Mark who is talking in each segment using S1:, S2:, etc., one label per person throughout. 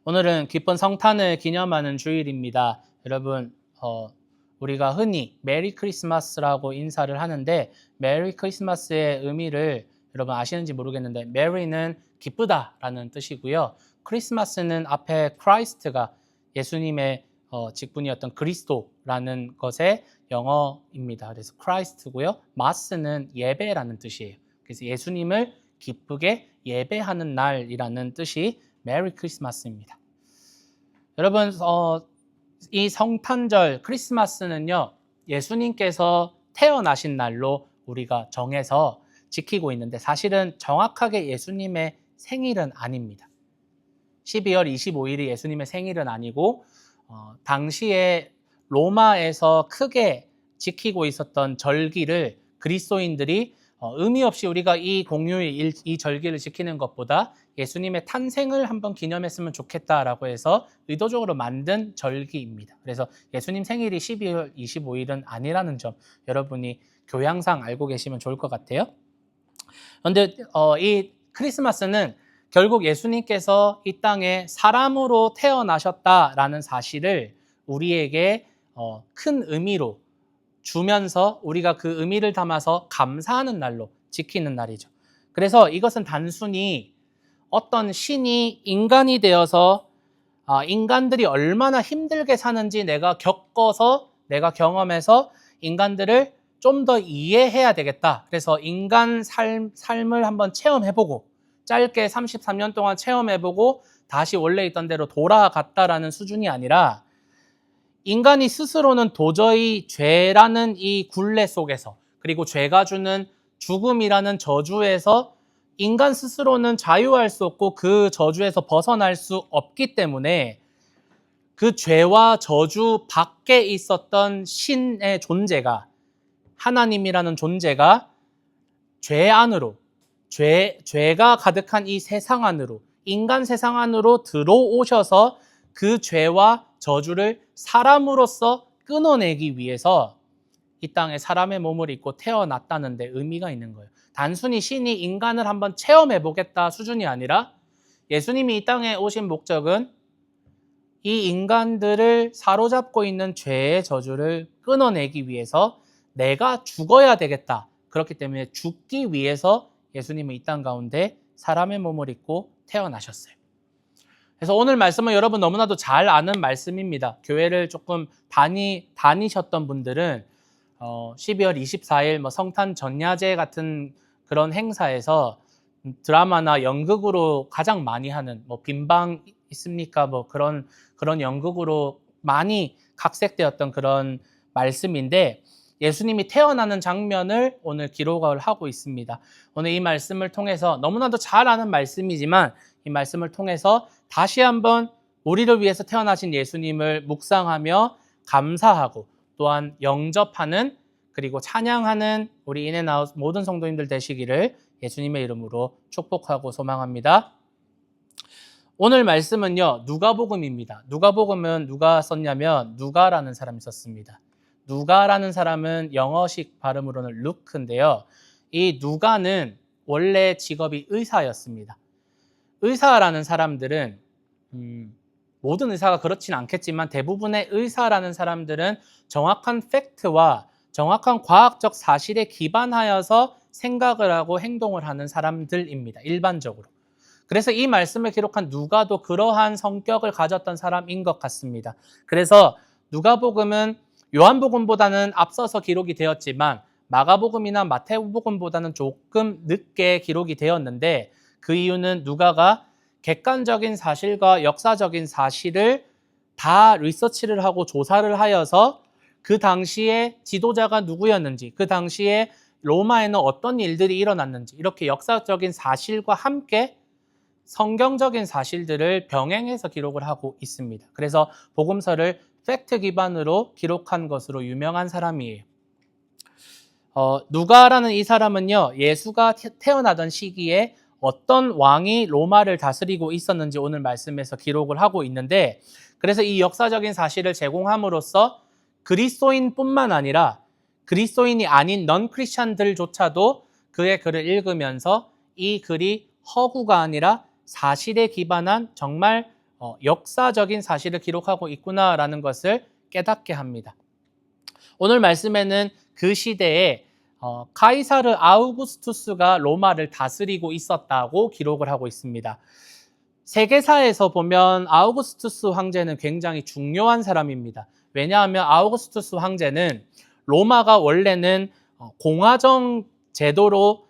S1: 오늘은 기쁜 성탄을 기념하는 주일입니다. 여러분, 우리가 흔히 메리 크리스마스라고 인사를 하는데 메리 크리스마스의 의미를 여러분 아시는지 모르겠는데 메리는 기쁘다라는 뜻이고요. 크리스마스는 앞에 크라이스트가 예수님의 직분이었던 그리스도라는 것의 영어입니다. 그래서 크라이스트고요. 마스는 예배라는 뜻이에요. 그래서 예수님을 기쁘게 예배하는 날이라는 뜻이 메리 크리스마스입니다. 여러분, 이 성탄절 크리스마스는요, 예수님께서 태어나신 날로 우리가 정해서 지키고 있는데 사실은 정확하게 예수님의 생일은 아닙니다. 12월 25일이 예수님의 생일은 아니고 당시에 로마에서 크게 지키고 있었던 절기를 그리스도인들이 의미 없이 우리가 이 공휴일, 이 절기를 지키는 것보다 예수님의 탄생을 한번 기념했으면 좋겠다라고 해서 의도적으로 만든 절기입니다. 그래서 예수님 생일이 12월 25일은 아니라는 점 여러분이 교양상 알고 계시면 좋을 것 같아요. 그런데 이 크리스마스는 결국 예수님께서 이 땅에 사람으로 태어나셨다라는 사실을 우리에게 큰 의미로 주면서 우리가 그 의미를 담아서 감사하는 날로 지키는 날이죠. 그래서 이것은 단순히 어떤 신이 인간이 되어서 인간들이 얼마나 힘들게 사는지 내가 겪어서 내가 경험해서 인간들을 좀 더 이해해야 되겠다. 그래서 인간 삶을 한번 체험해보고 짧게 33년 동안 체험해보고 다시 원래 있던 대로 돌아갔다라는 수준이 아니라 인간이 스스로는 도저히 죄라는 이 굴레 속에서 그리고 죄가 주는 죽음이라는 저주에서 인간 스스로는 자유할 수 없고 그 저주에서 벗어날 수 없기 때문에 그 죄와 저주 밖에 있었던 신의 존재가 하나님이라는 존재가 죄 안으로 죄가 가득한 이 세상 안으로 인간 세상 안으로 들어오셔서 그 죄와 저주를 사람으로서 끊어내기 위해서 이 땅에 사람의 몸을 입고 태어났다는 데 의미가 있는 거예요. 단순히 신이 인간을 한번 체험해 보겠다 수준이 아니라 예수님이 이 땅에 오신 목적은 이 인간들을 사로잡고 있는 죄의 저주를 끊어내기 위해서 내가 죽어야 되겠다. 그렇기 때문에 죽기 위해서 예수님은 이 땅 가운데 사람의 몸을 입고 태어나셨어요. 그래서 오늘 말씀은 여러분 너무나도 잘 아는 말씀입니다. 교회를 조금 다니셨던 분들은 12월 24일 성탄 전야제 같은 그런 행사에서 드라마나 연극으로 가장 많이 하는 빈방 있습니까? 그런 연극으로 많이 각색되었던 그런 말씀인데 예수님이 태어나는 장면을 오늘 기록을 하고 있습니다. 오늘 이 말씀을 통해서 너무나도 잘 아는 말씀이지만 이 말씀을 통해서 다시 한번 우리를 위해서 태어나신 예수님을 묵상하며 감사하고 또한 영접하는 그리고 찬양하는 우리 인앤아웃 모든 성도님들 되시기를 예수님의 이름으로 축복하고 소망합니다. 오늘 말씀은요, 누가복음입니다. 누가복음은 누가 썼냐면 누가라는 사람이 썼습니다. 누가라는 사람은 영어식 발음으로는 루크인데요. 이 누가는 원래 직업이 의사였습니다. 의사라는 사람들은 모든 의사가 그렇진 않겠지만 대부분의 의사라는 사람들은 정확한 팩트와 정확한 과학적 사실에 기반하여서 생각을 하고 행동을 하는 사람들입니다. 일반적으로. 그래서 이 말씀을 기록한 누가도 그러한 성격을 가졌던 사람인 것 같습니다. 그래서 누가복음은 요한복음보다는 앞서서 기록이 되었지만 마가복음이나 마태복음보다는 조금 늦게 기록이 되었는데 그 이유는 누가가 객관적인 사실과 역사적인 사실을 다 리서치를 하고 조사를 하여서 그 당시에 지도자가 누구였는지, 그 당시에 로마에는 어떤 일들이 일어났는지 이렇게 역사적인 사실과 함께 성경적인 사실들을 병행해서 기록을 하고 있습니다. 그래서 복음서를 팩트 기반으로 기록한 것으로 유명한 사람이에요. 누가라는 이 사람은요, 예수가 태어나던 시기에 어떤 왕이 로마를 다스리고 있었는지 오늘 말씀에서 기록을 하고 있는데 그래서 이 역사적인 사실을 제공함으로써 그리스도인뿐만 아니라 그리스도인이 아닌 넌 크리스찬들조차도 그의 글을 읽으면서 이 글이 허구가 아니라 사실에 기반한 정말 역사적인 사실을 기록하고 있구나라는 것을 깨닫게 합니다. 오늘 말씀에는 그 시대에 카이사르 아우구스투스가 로마를 다스리고 있었다고 기록을 하고 있습니다. 세계사에서 보면 아우구스투스 황제는 굉장히 중요한 사람입니다. 왜냐하면 아우구스투스 황제는 로마가 원래는 공화정 제도로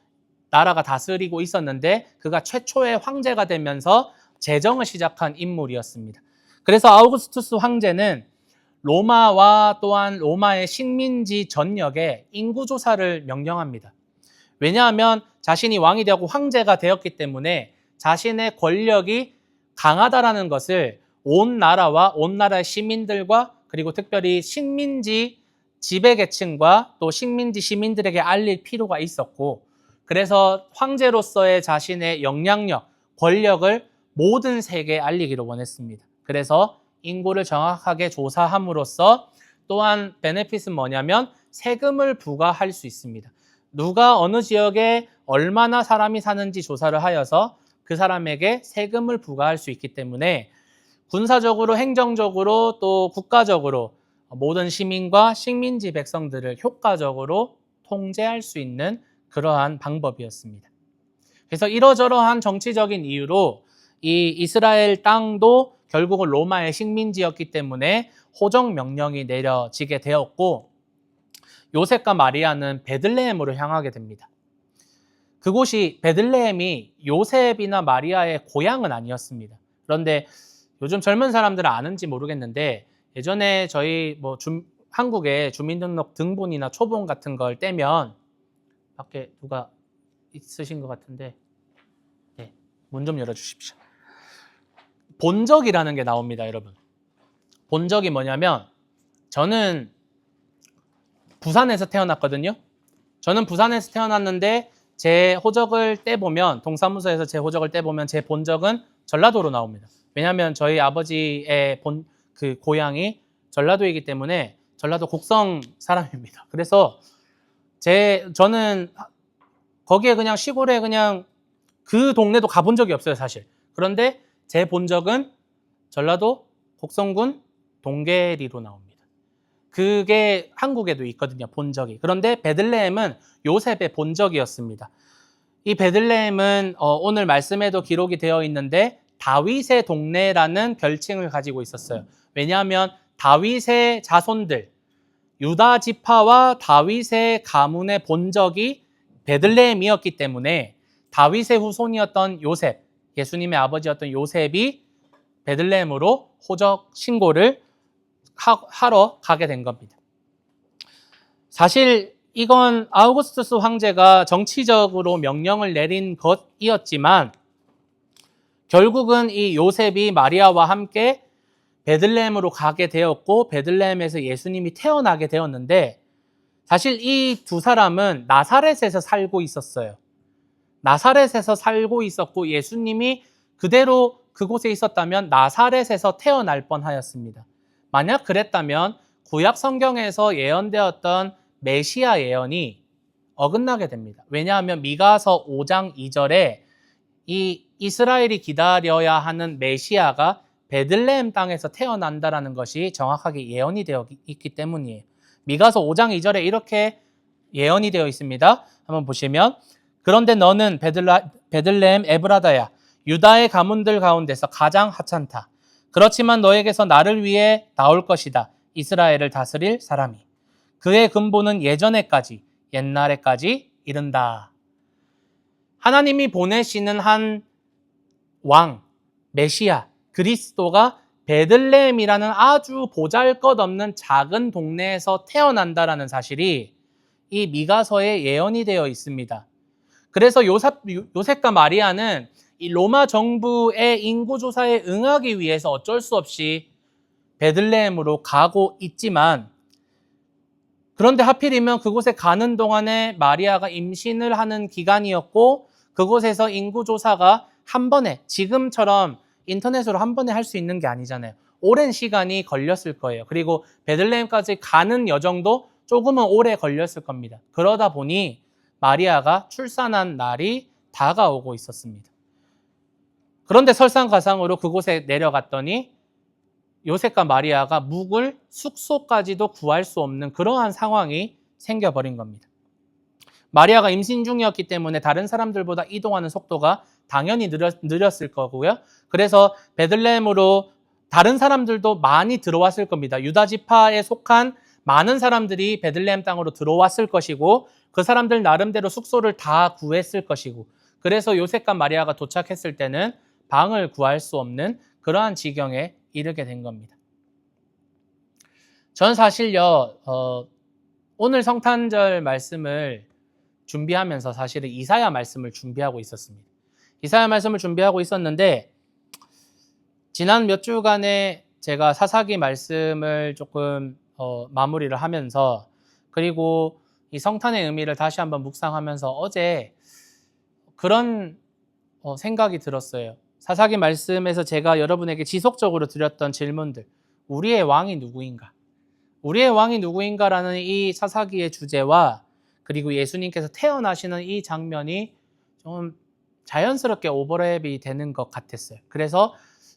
S1: 나라가 다스리고 있었는데 그가 최초의 황제가 되면서 제정을 시작한 인물이었습니다. 그래서 아우구스투스 황제는 로마와 또한 로마의 식민지 전역에 인구조사를 명령합니다. 왜냐하면 자신이 왕이 되었고 황제가 되었기 때문에 자신의 권력이 강하다라는 것을 온 나라와 온 나라의 시민들과 그리고 특별히 식민지 지배계층과 또 식민지 시민들에게 알릴 필요가 있었고, 그래서 황제로서의 자신의 영향력, 권력을 모든 세계에 알리기를 원했습니다. 그래서 인구를 정확하게 조사함으로써 또한 베네핏은 뭐냐면 세금을 부과할 수 있습니다. 누가 어느 지역에 얼마나 사람이 사는지 조사를 하여서 그 사람에게 세금을 부과할 수 있기 때문에 군사적으로, 행정적으로 또 국가적으로 모든 시민과 식민지 백성들을 효과적으로 통제할 수 있는 그러한 방법이었습니다. 그래서 이러저러한 정치적인 이유로 이 이스라엘 땅도 결국은 로마의 식민지였기 때문에 호정 명령이 내려지게 되었고, 요셉과 마리아는 베들레헴으로 향하게 됩니다. 그곳이 베들레헴이 요셉이나 마리아의 고향은 아니었습니다. 그런데 요즘 젊은 사람들은 아는지 모르겠는데 예전에 저희 한국의 주민등록 등본이나 초본 같은 걸 떼면 밖에 누가 있으신 것 같은데 네, 문 좀 열어주십시오. 본적이라는 게 나옵니다, 여러분. 본적이 뭐냐면 저는 부산에서 태어났거든요. 저는 부산에서 태어났는데 제 호적을 떼보면, 동사무소에서 제 호적을 떼보면 제 본적은 전라도로 나옵니다. 왜냐하면 저희 아버지의 그 고향이 전라도이기 때문에 전라도 곡성 사람입니다. 그래서 저는 거기에 그냥 시골에 그냥 그 동네도 가본 적이 없어요, 사실. 그런데 제 본적은 전라도 곡성군 동계리로 나옵니다. 그게 한국에도 있거든요, 본적이. 그런데 베들레헴은 요셉의 본적이었습니다. 이 베들레헴은 오늘 말씀에도 기록이 되어 있는데 다윗의 동네라는 별칭을 가지고 있었어요. 왜냐하면 다윗의 자손들, 유다 지파와 다윗의 가문의 본적이 베들레헴이었기 때문에 다윗의 후손이었던 요셉, 예수님의 아버지였던 요셉이 베들레헴으로 호적 신고를 하러 가게 된 겁니다. 사실 이건 아우구스투스 황제가 정치적으로 명령을 내린 것이었지만 결국은 이 요셉이 마리아와 함께 베들레헴으로 가게 되었고 베들레헴에서 예수님이 태어나게 되었는데, 사실 이 두 사람은 나사렛에서 살고 있었어요. 나사렛에서 살고 있었고 예수님이 그대로 그곳에 있었다면 나사렛에서 태어날 뻔하였습니다. 만약 그랬다면 구약 성경에서 예언되었던 메시아 예언이 어긋나게 됩니다. 왜냐하면 미가서 5장 2절에 이 이스라엘이 기다려야 하는 메시아가 베들레헴 땅에서 태어난다라는 것이 정확하게 예언이 되어 있기 때문이에요. 미가서 5장 2절에 이렇게 예언이 되어 있습니다. 한번 보시면, 그런데 너는 베들레헴 에브라다야, 유다의 가문들 가운데서 가장 하찮다. 그렇지만 너에게서 나를 위해 나올 것이다. 이스라엘을 다스릴 사람이. 그의 근본은 예전에까지, 옛날에까지 이른다. 하나님이 보내시는 한 왕, 메시아, 그리스도가 베들레헴이라는 아주 보잘것없는 작은 동네에서 태어난다라는 사실이 이 미가서에 예언이 되어 있습니다. 그래서 요셉과 마리아는 이 로마 정부의 인구조사에 응하기 위해서 어쩔 수 없이 베들레헴으로 가고 있지만, 그런데 하필이면 그곳에 가는 동안에 마리아가 임신을 하는 기간이었고 그곳에서 인구조사가 한 번에, 지금처럼 인터넷으로 한 번에 할 수 있는 게 아니잖아요. 오랜 시간이 걸렸을 거예요. 그리고 베들레헴까지 가는 여정도 조금은 오래 걸렸을 겁니다. 그러다 보니 마리아가 출산한 날이 다가오고 있었습니다. 그런데 설상가상으로 그곳에 내려갔더니 요셉과 마리아가 묵을 숙소까지도 구할 수 없는 그러한 상황이 생겨버린 겁니다. 마리아가 임신 중이었기 때문에 다른 사람들보다 이동하는 속도가 당연히 느렸을 거고요. 그래서 베들레헴으로 다른 사람들도 많이 들어왔을 겁니다. 유다 지파에 속한 많은 사람들이 베들레헴 땅으로 들어왔을 것이고 그 사람들 나름대로 숙소를 다 구했을 것이고 그래서 요셉과 마리아가 도착했을 때는 방을 구할 수 없는 그러한 지경에 이르게 된 겁니다. 전 사실요, 오늘 성탄절 말씀을 준비하면서 사실은 이사야 말씀을 준비하고 있었습니다. 이사야 말씀을 준비하고 있었는데 지난 몇 주간에 제가 사사기 말씀을 조금 마무리를 하면서 그리고 이 성탄의 의미를 다시 한번 묵상하면서 어제 그런 생각이 들었어요. 사사기 말씀에서 제가 여러분에게 지속적으로 드렸던 질문들, 우리의 왕이 누구인가? 우리의 왕이 누구인가라는 이 사사기의 주제와 그리고 예수님께서 태어나시는 이 장면이 좀 자연스럽게 오버랩이 되는 것 같았어요. 그래서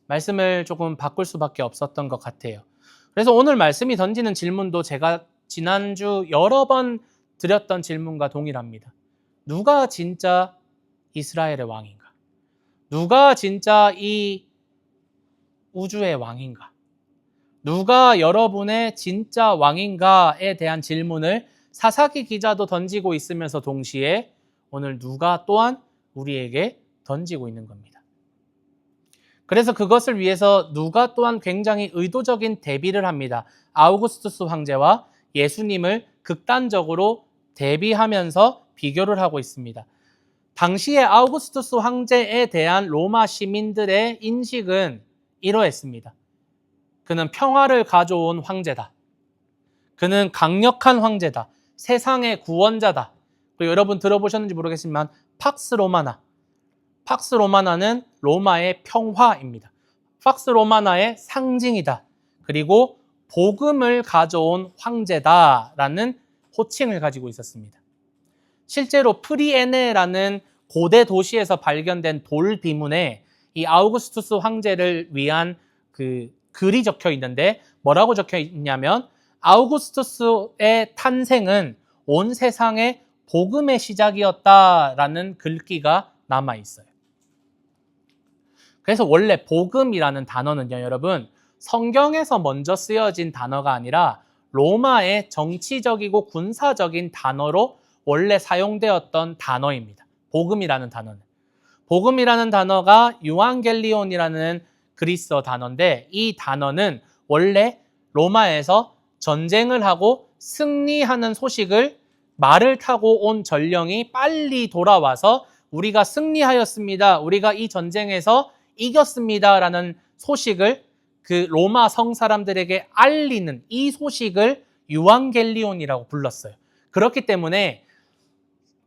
S1: 말씀을 조금 바꿀 수밖에 없었던 것 같아요. 그래서 오늘 말씀이 던지는 질문도 제가 지난주 여러 번 드렸던 질문과 동일합니다. 누가 진짜 이스라엘의 왕인가? 누가 진짜 이 우주의 왕인가? 누가 여러분의 진짜 왕인가에 대한 질문을 사사기 기자도 던지고 있으면서 동시에 오늘 누가 또한 우리에게 던지고 있는 겁니다. 그래서 그것을 위해서 누가 또한 굉장히 의도적인 대비를 합니다. 아우구스투스 황제와 예수님을 극단적으로 대비하면서 비교를 하고 있습니다. 당시에 아우구스투스 황제에 대한 로마 시민들의 인식은 이러했습니다. 그는 평화를 가져온 황제다. 그는 강력한 황제다. 세상의 구원자다. 그리고 여러분 들어보셨는지 모르겠지만 팍스 로마나. 팍스 로마나는 로마의 평화입니다. 팍스 로마나의 상징이다. 그리고 복음을 가져온 황제다라는 호칭을 가지고 있었습니다. 실제로 프리에네라는 고대 도시에서 발견된 돌 비문에 이 아우구스투스 황제를 위한 그 글이 적혀 있는데 뭐라고 적혀 있냐면 아우구스투스의 탄생은 온 세상의 복음의 시작이었다라는 글귀가 남아 있어요. 그래서 원래 복음이라는 단어는요, 여러분, 성경에서 먼저 쓰여진 단어가 아니라 로마의 정치적이고 군사적인 단어로 원래 사용되었던 단어입니다. 복음이라는 단어는. 복음이라는 단어가 유앙겔리온이라는 그리스어 단어인데 이 단어는 원래 로마에서 전쟁을 하고 승리하는 소식을 말을 타고 온 전령이 빨리 돌아와서 우리가 승리하였습니다. 우리가 이 전쟁에서 이겼습니다라는 소식을 그 로마 성 사람들에게 알리는 이 소식을 유앙겔리온이라고 불렀어요. 그렇기 때문에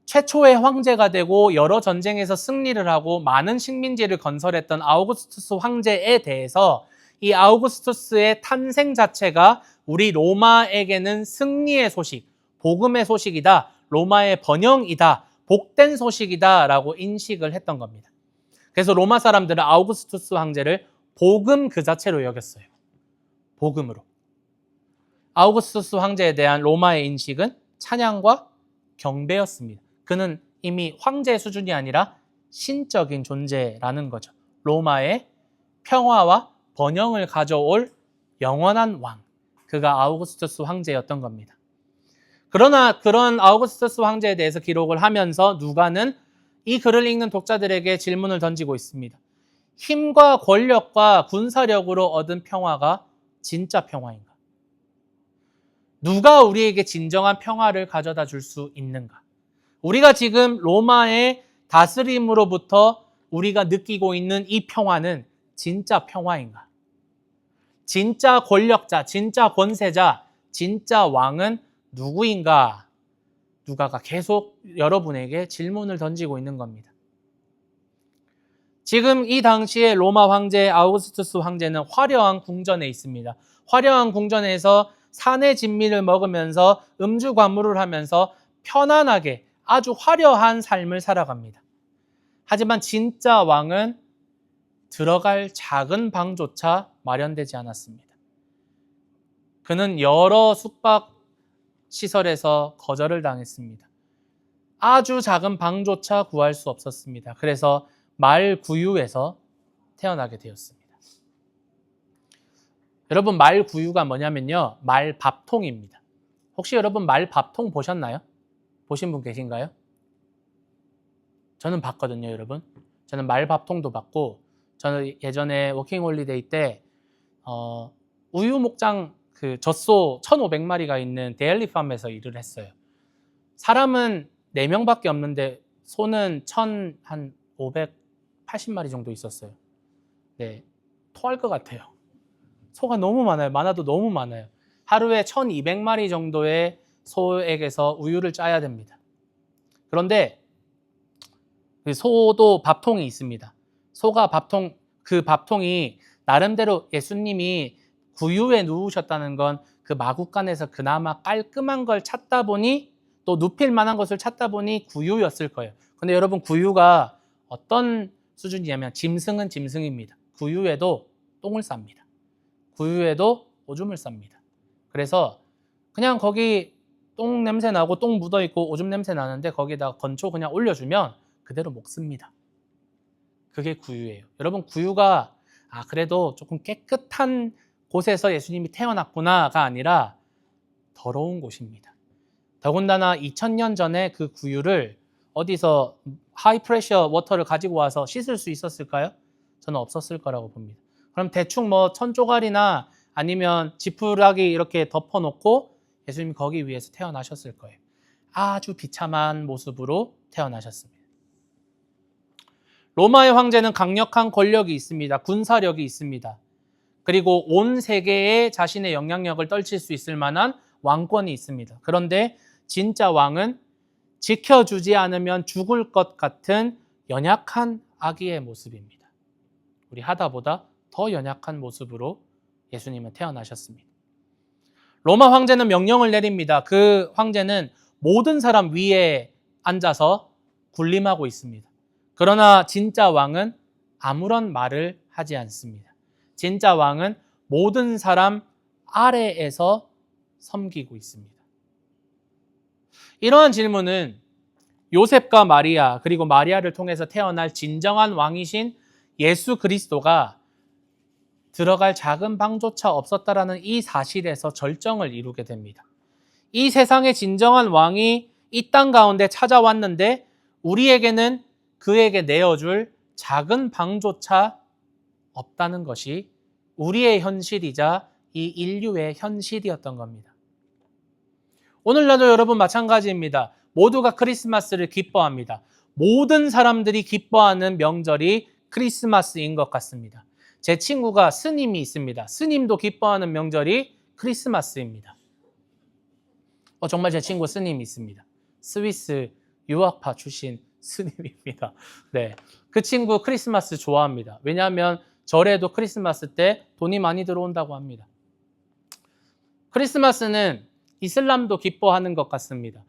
S1: 최초의 황제가 되고 여러 전쟁에서 승리를 하고 많은 식민지를 건설했던 아우구스투스 황제에 대해서 이 아우구스투스의 탄생 자체가 우리 로마에게는 승리의 소식, 복음의 소식이다, 로마의 번영이다, 복된 소식이다 라고 인식을 했던 겁니다. 그래서 로마 사람들은 아우구스투스 황제를 복음 그 자체로 여겼어요. 복음으로. 아우구스투스 황제에 대한 로마의 인식은 찬양과 경배였습니다. 그는 이미 황제 수준이 아니라 신적인 존재라는 거죠. 로마의 평화와 번영을 가져올 영원한 왕. 그가 아우구스투스 황제였던 겁니다. 그러나 그런 아우구스투스 황제에 대해서 기록을 하면서 누가는 이 글을 읽는 독자들에게 질문을 던지고 있습니다. 힘과 권력과 군사력으로 얻은 평화가 진짜 평화인가? 누가 우리에게 진정한 평화를 가져다 줄 수 있는가? 우리가 지금 로마의 다스림으로부터 우리가 느끼고 있는 이 평화는 진짜 평화인가? 진짜 권력자, 진짜 권세자, 진짜 왕은 누구인가? 누가가 계속 여러분에게 질문을 던지고 있는 겁니다. 지금 이 당시에 로마 황제 아우구스투스 황제는 화려한 궁전에 있습니다. 화려한 궁전에서 산의 진미를 먹으면서 음주 과무를 하면서 편안하게 아주 화려한 삶을 살아갑니다. 하지만 진짜 왕은 들어갈 작은 방조차 마련되지 않았습니다. 그는 여러 숙박 시설에서 거절을 당했습니다. 아주 작은 방조차 구할 수 없었습니다. 그래서 말구유에서 태어나게 되었습니다. 여러분, 말구유가 뭐냐면요, 말밥통입니다. 혹시 여러분 말밥통 보셨나요? 보신 분 계신가요? 저는 봤거든요, 여러분. 저는 말밥통도 봤고, 저는 예전에 워킹홀리데이 때 우유 목장 그 젖소 1,500마리가 있는 데일리팜에서 일을 했어요. 사람은 4명밖에 없는데 소는 1,580마리 정도 있었어요. 네, 토할 것 같아요. 소가 너무 많아요. 많아도 너무 많아요. 하루에 1,200마리 정도의 소에게서 우유를 짜야 됩니다. 그런데 소도 밥통이 있습니다. 소가 밥통, 그 밥통이 나름대로 예수님이 구유에 누우셨다는 건 그 마구간에서 그나마 깔끔한 걸 찾다 보니, 또 눕힐 만한 것을 찾다 보니 구유였을 거예요. 근데 여러분, 구유가 어떤 수준이냐면 짐승은 짐승입니다. 구유에도 똥을 쌉니다. 구유에도 오줌을 쌉니다. 그래서 그냥 거기 똥 냄새 나고 똥 묻어 있고 오줌 냄새 나는데 거기다가 건초 그냥 올려주면 그대로 먹습니다. 그게 구유예요. 여러분, 구유가 그래도 조금 깨끗한 곳에서 예수님이 태어났구나가 아니라 더러운 곳입니다. 더군다나 2000년 전에 그 구유를 어디서 하이 프레셔 워터를 가지고 와서 씻을 수 있었을까요? 저는 없었을 거라고 봅니다. 그럼 대충 뭐 천조각이나 아니면 지푸라기 이렇게 덮어놓고 예수님이 거기 위에서 태어나셨을 거예요. 아주 비참한 모습으로 태어나셨습니다. 로마의 황제는 강력한 권력이 있습니다. 군사력이 있습니다. 그리고 온 세계에 자신의 영향력을 떨칠 수 있을 만한 왕권이 있습니다. 그런데 진짜 왕은 지켜주지 않으면 죽을 것 같은 연약한 아기의 모습입니다. 우리 하다보다 더 연약한 모습으로 예수님은 태어나셨습니다. 로마 황제는 명령을 내립니다. 그 황제는 모든 사람 위에 앉아서 군림하고 있습니다. 그러나 진짜 왕은 아무런 말을 하지 않습니다. 진짜 왕은 모든 사람 아래에서 섬기고 있습니다. 이러한 질문은 요셉과 마리아, 그리고 마리아를 통해서 태어날 진정한 왕이신 예수 그리스도가 들어갈 작은 방조차 없었다라는 이 사실에서 절정을 이루게 됩니다. 이 세상의 진정한 왕이 이 땅 가운데 찾아왔는데 우리에게는 그에게 내어줄 작은 방조차 없다는 것이 우리의 현실이자 이 인류의 현실이었던 겁니다. 오늘날도 여러분 마찬가지입니다. 모두가 크리스마스를 기뻐합니다. 모든 사람들이 기뻐하는 명절이 크리스마스인 것 같습니다. 제 친구가 스님이 있습니다. 스님도 기뻐하는 명절이 크리스마스입니다. 정말 제 친구 스님이 있습니다. 스위스 유학파 출신 스님입니다. 네, 그 친구 크리스마스 좋아합니다. 왜냐하면 절에도 크리스마스 때 돈이 많이 들어온다고 합니다. 크리스마스는 이슬람도 기뻐하는 것 같습니다.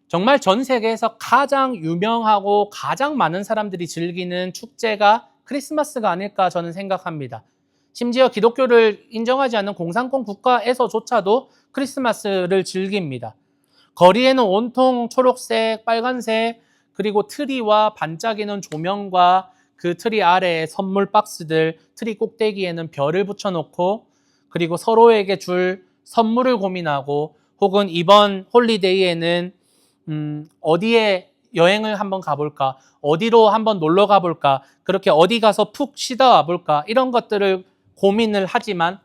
S1: 정말 전 세계에서 가장 유명하고 가장 많은 사람들이 즐기는 축제가 크리스마스가 아닐까 저는 생각합니다. 심지어 기독교를 인정하지 않는 공산권 국가에서조차도 크리스마스를 즐깁니다. 거리에는 온통 초록색, 빨간색, 그리고 트리와 반짝이는 조명과 그 트리 아래에 선물 박스들, 트리 꼭대기에는 별을 붙여놓고 그리고 서로에게 줄 선물을 고민하고 혹은 이번 홀리데이에는 어디에 여행을 한번 가볼까? 어디로 한번 놀러 가볼까? 그렇게 어디 가서 푹 쉬다 와볼까? 이런 것들을 고민을 하지만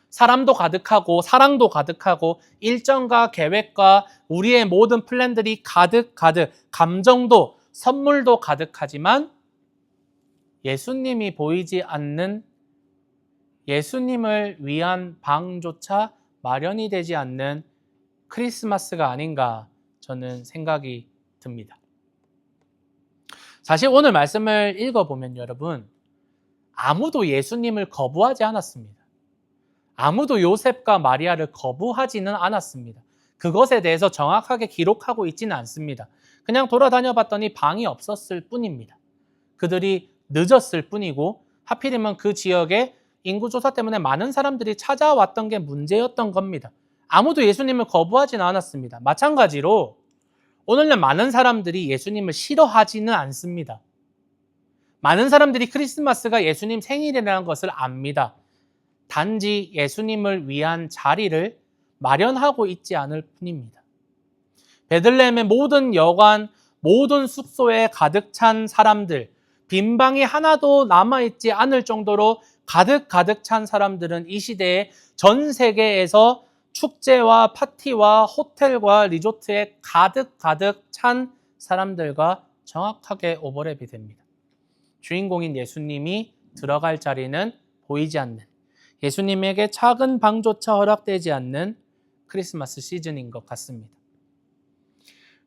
S1: 사람도 가득하고 사랑도 가득하고 일정과 계획과 우리의 모든 플랜들이 가득 감정도 선물도 가득하지만 예수님이 보이지 않는 예수님을 위한 방조차 마련이 되지 않는 크리스마스가 아닌가 저는 생각이 듭니다. 사실 오늘 말씀을 읽어보면 여러분 아무도 예수님을 거부하지 않았습니다. 아무도 요셉과 마리아를 거부하지는 않았습니다. 그것에 대해서 정확하게 기록하고 있지는 않습니다. 그냥 돌아다녀 봤더니 방이 없었을 뿐입니다. 그들이 늦었을 뿐이고 하필이면 그 지역에 인구조사 때문에 많은 사람들이 찾아왔던 게 문제였던 겁니다. 아무도 예수님을 거부하지는 않았습니다. 마찬가지로 오늘날 많은 사람들이 예수님을 싫어하지는 않습니다. 많은 사람들이 크리스마스가 예수님 생일이라는 것을 압니다. 단지 예수님을 위한 자리를 마련하고 있지 않을 뿐입니다. 베들레헴의 모든 여관, 모든 숙소에 가득 찬 사람들, 빈 방이 하나도 남아있지 않을 정도로 가득 찬 사람들은 이 시대에 전 세계에서 축제와 파티와 호텔과 리조트에 가득 찬 사람들과 정확하게 오버랩이 됩니다. 주인공인 예수님이 들어갈 자리는 보이지 않는, 예수님에게 작은 방조차 허락되지 않는 크리스마스 시즌인 것 같습니다.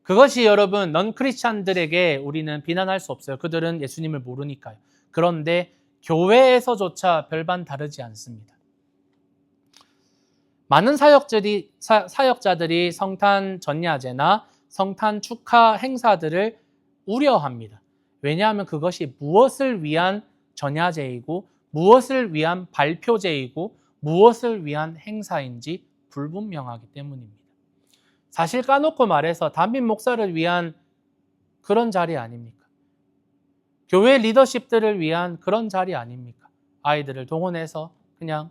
S1: 그것이 여러분 넌 크리스찬들에게 우리는 비난할 수 없어요. 그들은 예수님을 모르니까요. 그런데 교회에서조차 별반 다르지 않습니다. 많은 사역자들이 성탄 전야제나 성탄 축하 행사들을 우려합니다. 왜냐하면 그것이 무엇을 위한 전야제이고 무엇을 위한 발표제이고 무엇을 위한 행사인지 불분명하기 때문입니다. 사실 까놓고 말해서 담임 목사를 위한 그런 자리 아닙니까? 교회 리더십들을 위한 그런 자리 아닙니까? 아이들을 동원해서 그냥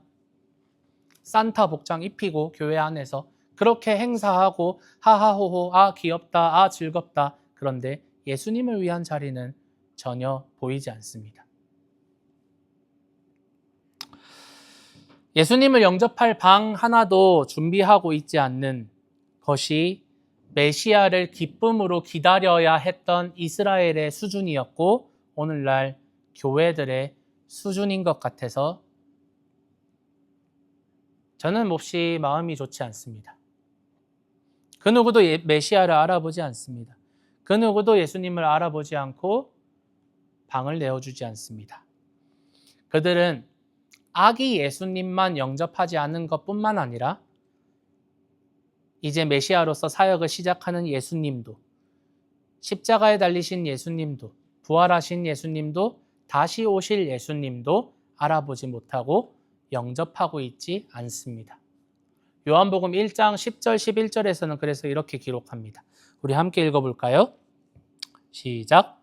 S1: 산타 복장 입히고 교회 안에서 그렇게 행사하고 하하호호, 아 귀엽다, 아 즐겁다. 그런데 예수님을 위한 자리는 전혀 보이지 않습니다. 예수님을 영접할 방 하나도 준비하고 있지 않는 것이 메시아를 기쁨으로 기다려야 했던 이스라엘의 수준이었고 오늘날 교회들의 수준인 것 같아서 저는 몹시 마음이 좋지 않습니다. 그 누구도 메시아를 알아보지 않습니다. 그 누구도 예수님을 알아보지 않고 방을 내어주지 않습니다. 그들은 아기 예수님만 영접하지 않은 것뿐만 아니라 이제 메시아로서 사역을 시작하는 예수님도, 십자가에 달리신 예수님도, 부활하신 예수님도, 다시 오실 예수님도 알아보지 못하고 영접하고 있지 않습니다. 요한복음 1장 10절 11절에서는 그래서 이렇게 기록합니다. 우리 함께 읽어볼까요? 시작.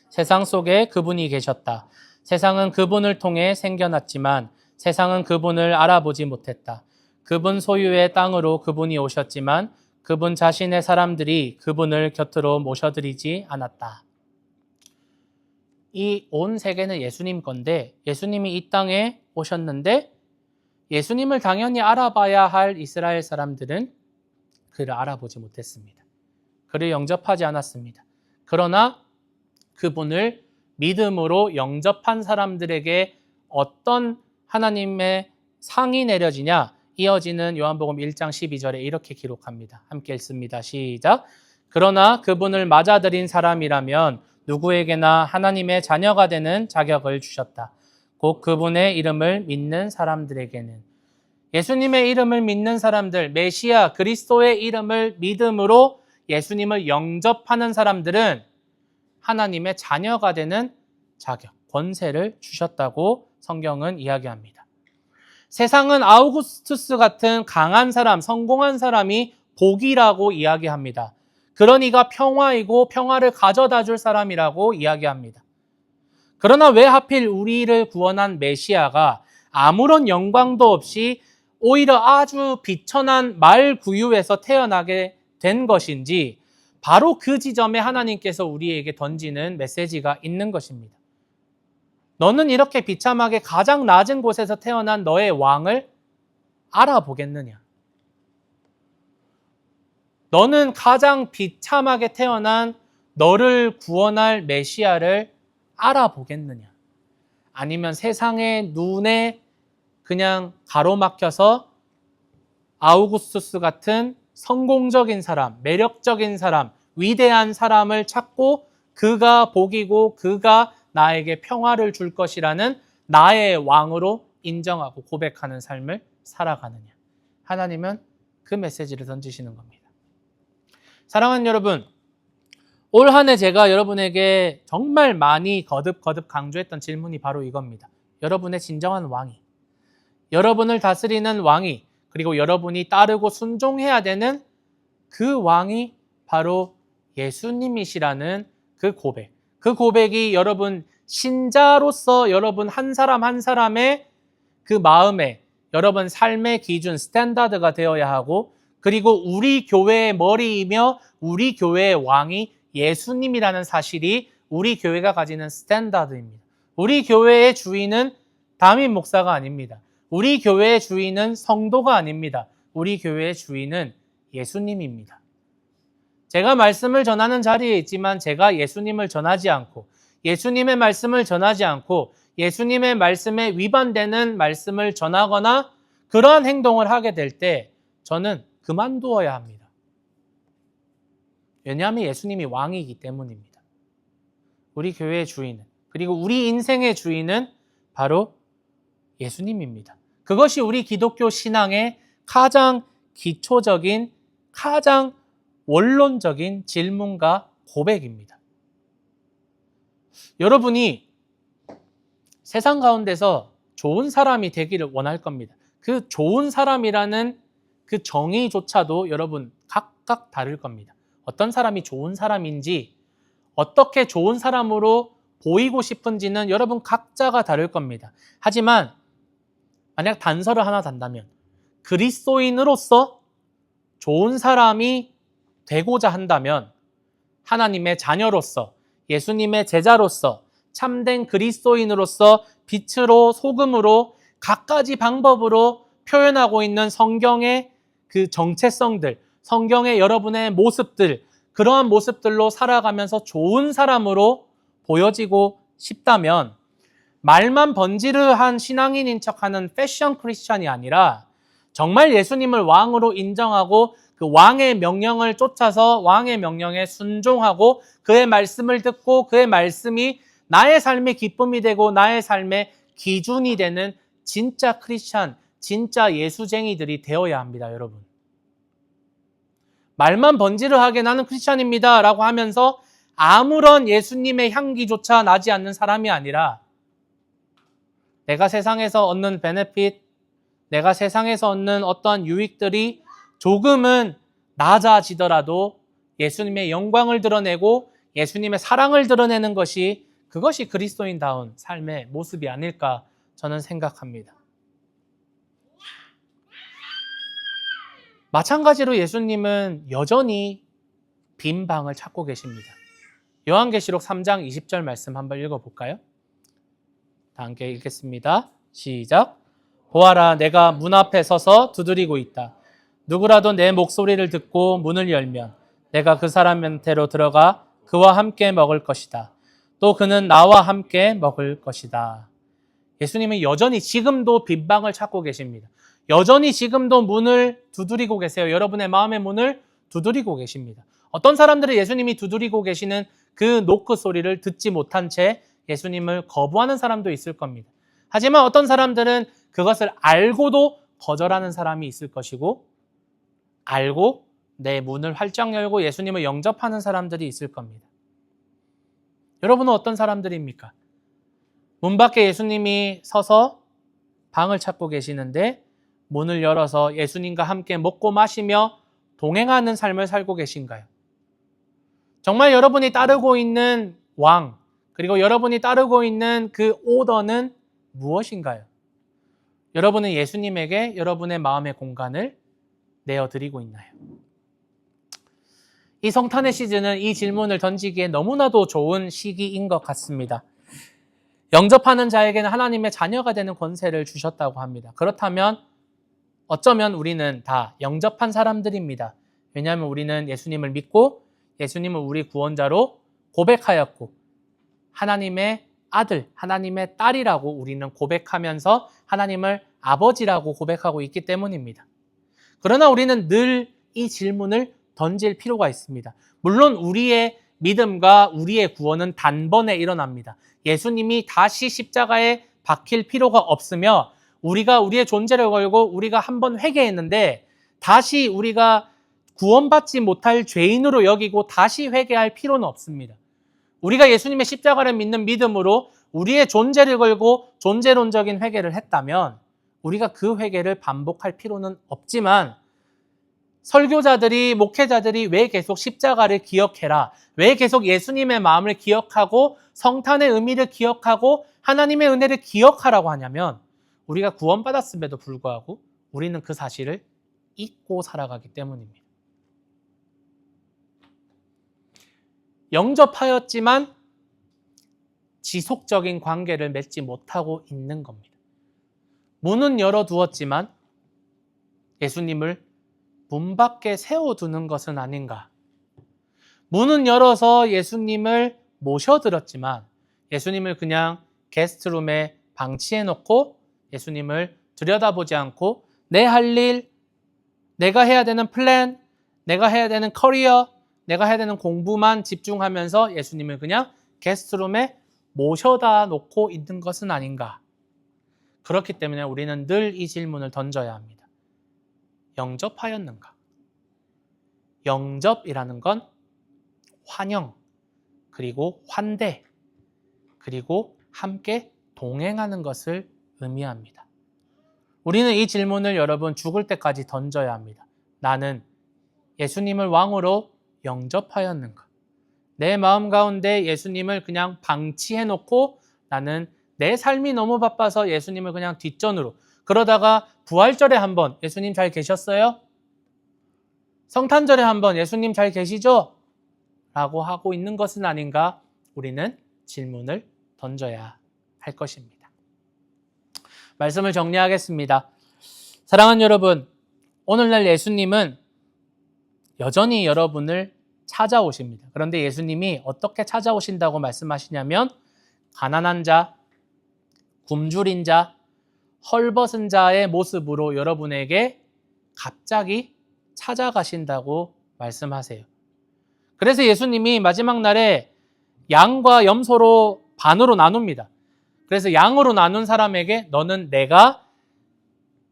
S1: 세상 속에 그분이 계셨다. 세상은 그분을 통해 생겨났지만 세상은 그분을 알아보지 못했다. 그분 소유의 땅으로 그분이 오셨지만 그분 자신의 사람들이 그분을 곁으로 모셔드리지 않았다. 이 온 세계는 예수님 건데 예수님이 이 땅에 오셨는데 예수님을 당연히 알아봐야 할 이스라엘 사람들은 그를 알아보지 못했습니다. 그를 영접하지 않았습니다. 그러나 그분을 믿음으로 영접한 사람들에게 어떤 하나님의 상이 내려지냐? 이어지는 요한복음 1장 12절에 이렇게 기록합니다. 함께 읽습니다. 시작. 그러나 그분을 맞아들인 사람이라면 누구에게나 하나님의 자녀가 되는 자격을 주셨다. 곧 그분의 이름을 믿는 사람들에게는. 예수님의 이름을 믿는 사람들, 메시아 그리스도의 이름을 믿음으로 예수님을 영접하는 사람들은 하나님의 자녀가 되는 자격, 권세를 주셨다고 성경은 이야기합니다. 세상은 아우구스투스 같은 강한 사람, 성공한 사람이 복이라고 이야기합니다. 그러니까 평화이고 평화를 가져다 줄 사람이라고 이야기합니다. 그러나 왜 하필 우리를 구원한 메시아가 아무런 영광도 없이 오히려 아주 비천한 말 구유에서 태어나게 된 것인지 바로 그 지점에 하나님께서 우리에게 던지는 메시지가 있는 것입니다. 너는 이렇게 비참하게 가장 낮은 곳에서 태어난 너의 왕을 알아보겠느냐? 너는 가장 비참하게 태어난 너를 구원할 메시아를 알아보겠느냐? 아니면 세상의 눈에 그냥 가로막혀서 아우구스투스 같은 성공적인 사람, 매력적인 사람, 위대한 사람을 찾고 그가 복이고 그가 나에게 평화를 줄 것이라는 나의 왕으로 인정하고 고백하는 삶을 살아가느냐. 하나님은 그 메시지를 던지시는 겁니다. 사랑하는 여러분, 올 한 해 제가 여러분에게 정말 많이 거듭 강조했던 질문이 바로 이겁니다. 여러분의 진정한 왕이, 여러분을 다스리는 왕이, 그리고 여러분이 따르고 순종해야 되는 그 왕이 바로 예수님이시라는 그 고백. 그 고백이 여러분 신자로서 여러분 한 사람 한 사람의 그 마음에 여러분 삶의 기준, 스탠다드가 되어야 하고, 그리고 우리 교회의 머리이며 우리 교회의 왕이 예수님이라는 사실이 우리 교회가 가지는 스탠다드입니다. 우리 교회의 주인은 담임 목사가 아닙니다. 우리 교회의 주인은 성도가 아닙니다. 우리 교회의 주인은 예수님입니다. 제가 말씀을 전하는 자리에 있지만 제가 예수님을 전하지 않고, 예수님의 말씀을 전하지 않고, 예수님의 말씀에 위반되는 말씀을 전하거나 그러한 행동을 하게 될 때 저는 그만두어야 합니다. 왜냐하면 예수님이 왕이기 때문입니다. 우리 교회의 주인은, 그리고 우리 인생의 주인은 바로 예수님입니다. 그것이 우리 기독교 신앙의 가장 기초적인, 가장 원론적인 질문과 고백입니다. 여러분이 세상 가운데서 좋은 사람이 되기를 원할 겁니다. 그 좋은 사람이라는 그 정의조차도 여러분 각각 다를 겁니다. 어떤 사람이 좋은 사람인지, 어떻게 좋은 사람으로 보이고 싶은지는 여러분 각자가 다를 겁니다. 하지만 만약 단서를 하나 단다면 그리스도인으로서 좋은 사람이 되고자 한다면 하나님의 자녀로서, 예수님의 제자로서, 참된 그리스도인으로서 빛으로 소금으로 갖가지 방법으로 표현하고 있는 성경의 그 정체성들, 성경의 여러분의 모습들, 그러한 모습들로 살아가면서 좋은 사람으로 보여지고 싶다면 말만 번지르한 신앙인인 척하는 패션 크리스천이 아니라 정말 예수님을 왕으로 인정하고 그 왕의 명령을 쫓아서 왕의 명령에 순종하고 그의 말씀을 듣고 그의 말씀이 나의 삶의 기쁨이 되고 나의 삶의 기준이 되는 진짜 크리스천, 진짜 예수쟁이들이 되어야 합니다, 여러분. 말만 번지르하게 나는 크리스천입니다 라고 하면서 아무런 예수님의 향기조차 나지 않는 사람이 아니라 내가 세상에서 얻는 베네핏, 내가 세상에서 얻는 어떠한 유익들이 조금은 낮아지더라도 예수님의 영광을 드러내고 예수님의 사랑을 드러내는 것이, 그것이 그리스도인다운 삶의 모습이 아닐까 저는 생각합니다. 마찬가지로 예수님은 여전히 빈 방을 찾고 계십니다. 요한계시록 3장 20절 말씀 한번 읽어볼까요? 다 함께 읽겠습니다. 시작. 보아라, 내가 문 앞에 서서 두드리고 있다. 누구라도 내 목소리를 듣고 문을 열면 내가 그 사람한테로 들어가 그와 함께 먹을 것이다. 또 그는 나와 함께 먹을 것이다. 예수님은 여전히 지금도 빈 방을 찾고 계십니다. 여전히 지금도 문을 두드리고 계세요. 여러분의 마음의 문을 두드리고 계십니다. 어떤 사람들은 예수님이 두드리고 계시는 그 노크 소리를 듣지 못한 채 예수님을 거부하는 사람도 있을 겁니다. 하지만 어떤 사람들은 그것을 알고도 거절하는 사람이 있을 것이고, 알고 내 문을 활짝 열고 예수님을 영접하는 사람들이 있을 겁니다. 여러분은 어떤 사람들입니까? 문 밖에 예수님이 서서 방을 찾고 계시는데 문을 열어서 예수님과 함께 먹고 마시며 동행하는 삶을 살고 계신가요? 정말 여러분이 따르고 있는 왕, 그리고 여러분이 따르고 있는 그 오더는 무엇인가요? 여러분은 예수님에게 여러분의 마음의 공간을 내어드리고 있나요? 이 성탄의 시즌은 이 질문을 던지기에 너무나도 좋은 시기인 것 같습니다. 영접하는 자에게는 하나님의 자녀가 되는 권세를 주셨다고 합니다. 그렇다면 어쩌면 우리는 다 영접한 사람들입니다. 왜냐하면 우리는 예수님을 믿고 예수님을 우리 구원자로 고백하였고 하나님의 아들, 하나님의 딸이라고 우리는 고백하면서 하나님을 아버지라고 고백하고 있기 때문입니다. 그러나 우리는 늘 이 질문을 던질 필요가 있습니다. 물론 우리의 믿음과 우리의 구원은 단번에 일어납니다. 예수님이 다시 십자가에 박힐 필요가 없으며 우리가 우리의 존재를 걸고 우리가 한번 회개했는데 다시 우리가 구원받지 못할 죄인으로 여기고 다시 회개할 필요는 없습니다. 우리가 예수님의 십자가를 믿는 믿음으로 우리의 존재를 걸고 존재론적인 회개를 했다면 우리가 그 회개를 반복할 필요는 없지만 설교자들이, 목회자들이 왜 계속 십자가를 기억해라, 왜 계속 예수님의 마음을 기억하고 성탄의 의미를 기억하고 하나님의 은혜를 기억하라고 하냐면 우리가 구원받았음에도 불구하고 우리는 그 사실을 잊고 살아가기 때문입니다. 영접하였지만 지속적인 관계를 맺지 못하고 있는 겁니다. 문은 열어두었지만 예수님을 문 밖에 세워두는 것은 아닌가. 문은 열어서 예수님을 모셔드렸지만 예수님을 그냥 게스트룸에 방치해놓고 예수님을 들여다보지 않고 내 할 일, 내가 해야 되는 플랜, 내가 해야 되는 커리어, 내가 해야 되는 공부만 집중하면서 예수님을 그냥 게스트룸에 모셔다 놓고 있는 것은 아닌가. 그렇기 때문에 우리는 늘 이 질문을 던져야 합니다. 영접하였는가? 영접이라는 건 환영, 그리고 환대, 그리고 함께 동행하는 것을 의미합니다. 우리는 이 질문을 여러분 죽을 때까지 던져야 합니다. 나는 예수님을 왕으로 영접하였는가? 내 마음 가운데 예수님을 그냥 방치해놓고 나는 내 삶이 너무 바빠서 예수님을 그냥 뒷전으로, 그러다가 부활절에 한번 예수님 잘 계셨어요? 성탄절에 한번 예수님 잘 계시죠? 라고 하고 있는 것은 아닌가? 우리는 질문을 던져야 할 것입니다. 말씀을 정리하겠습니다. 사랑하는 여러분, 오늘날 예수님은 여전히 여러분을 찾아오십니다. 그런데 예수님이 어떻게 찾아오신다고 말씀하시냐면 가난한 자, 굶주린 자, 헐벗은 자의 모습으로 여러분에게 갑자기 찾아가신다고 말씀하세요. 그래서 예수님이 마지막 날에 양과 염소로 반으로 나눕니다. 그래서 양으로 나눈 사람에게 너는 내가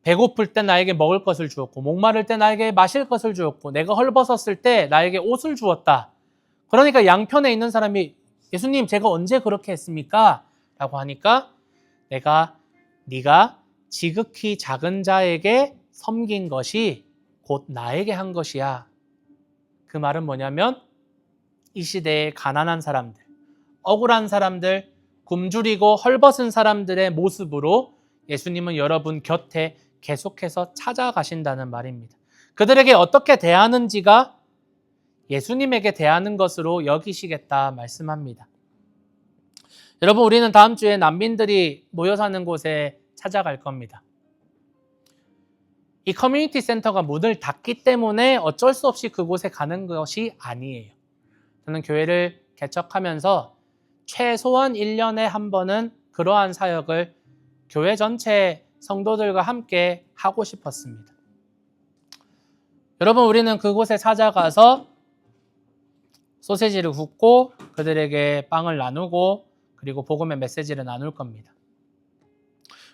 S1: 배고플 때 나에게 먹을 것을 주었고 목마를 때 나에게 마실 것을 주었고 내가 헐벗었을 때 나에게 옷을 주었다. 그러니까 양편에 있는 사람이 예수님 제가 언제 그렇게 했습니까? 라고 하니까 네가 지극히 작은 자에게 섬긴 것이 곧 나에게 한 것이야. 그 말은 뭐냐면 이 시대의 가난한 사람들, 억울한 사람들, 굶주리고 헐벗은 사람들의 모습으로 예수님은 여러분 곁에 계속해서 찾아가신다는 말입니다. 그들에게 어떻게 대하는지가 예수님에게 대하는 것으로 여기시겠다 말씀합니다. 여러분, 우리는 다음 주에 난민들이 모여 사는 곳에 찾아갈 겁니다. 이 커뮤니티 센터가 문을 닫기 때문에 어쩔 수 없이 그곳에 가는 것이 아니에요. 저는 교회를 개척하면서 최소한 1년에 한 번은 그러한 사역을 교회 전체 성도들과 함께 하고 싶었습니다. 여러분, 우리는 그곳에 찾아가서 소세지를 굽고 그들에게 빵을 나누고 그리고 복음의 메시지를 나눌 겁니다.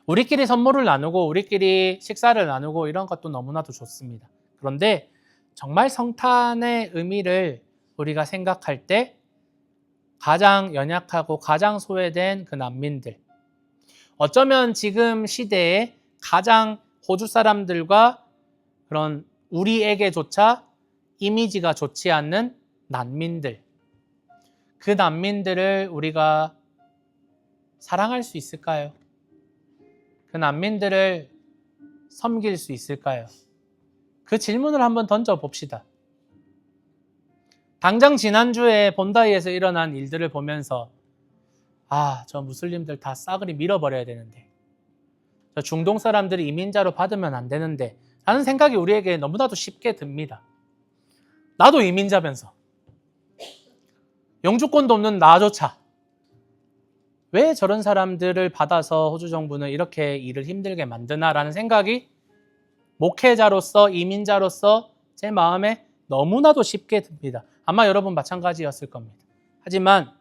S1: 우리끼리 선물을 나누고 우리끼리 식사를 나누고 이런 것도 너무나도 좋습니다. 그런데 정말 성탄의 의미를 우리가 생각할 때 가장 연약하고 가장 소외된 그 난민들, 어쩌면 지금 시대에 가장 호주 사람들과 그런 우리에게조차 이미지가 좋지 않는 난민들, 그 난민들을 우리가 사랑할 수 있을까요? 그 난민들을 섬길 수 있을까요? 그 질문을 한번 던져봅시다. 당장 지난주에 본다이에서 일어난 일들을 보면서 저 무슬림들 다 싸그리 밀어버려야 되는데, 저 중동 사람들이 이민자로 받으면 안 되는데 라는 생각이 우리에게 너무나도 쉽게 듭니다. 나도 이민자면서 영주권도 없는 나조차 왜 저런 사람들을 받아서 호주 정부는 이렇게 일을 힘들게 만드나라는 생각이 목회자로서 이민자로서 제 마음에 너무나도 쉽게 듭니다. 아마 여러분 마찬가지였을 겁니다. 하지만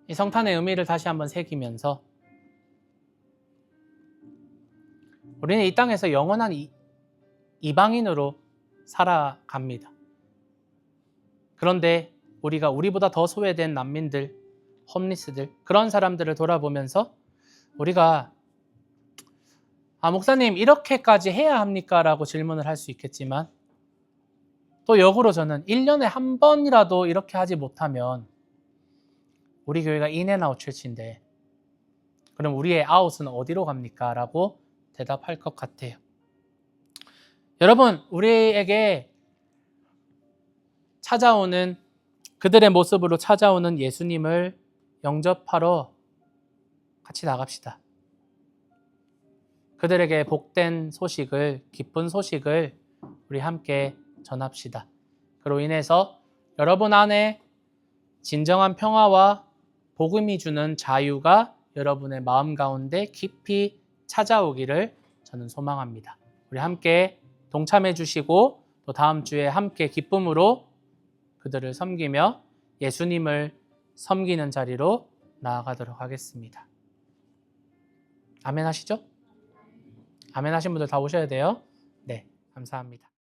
S1: 이 성탄의 의미를 다시 한번 새기면서 우리는 이 땅에서 영원한 이방인으로 살아갑니다. 그런데 우리보다 더 소외된 난민들, 홈리스들, 그런 사람들을 돌아보면서 우리가 목사님 이렇게까지 해야 합니까? 라고 질문을 할 수 있겠지만 또 역으로 저는 1년에 한 번이라도 이렇게 하지 못하면 우리 교회가 인앤아웃 철치인데 그럼 우리의 아웃은 어디로 갑니까? 라고 대답할 것 같아요. 여러분, 우리에게 찾아오는 그들의 모습으로 찾아오는 예수님을 영접하러 같이 나갑시다. 그들에게 복된 소식을, 기쁜 소식을 우리 함께 전합시다. 그로 인해서 여러분 안에 진정한 평화와 복음이 주는 자유가 여러분의 마음 가운데 깊이 찾아오기를 저는 소망합니다. 우리 함께 동참해 주시고 또 다음 주에 함께 기쁨으로 그들을 섬기며 예수님을 섬기는 자리로 나아가도록 하겠습니다. 아멘 하시죠? 아멘 하신 분들 다 오셔야 돼요. 네, 감사합니다.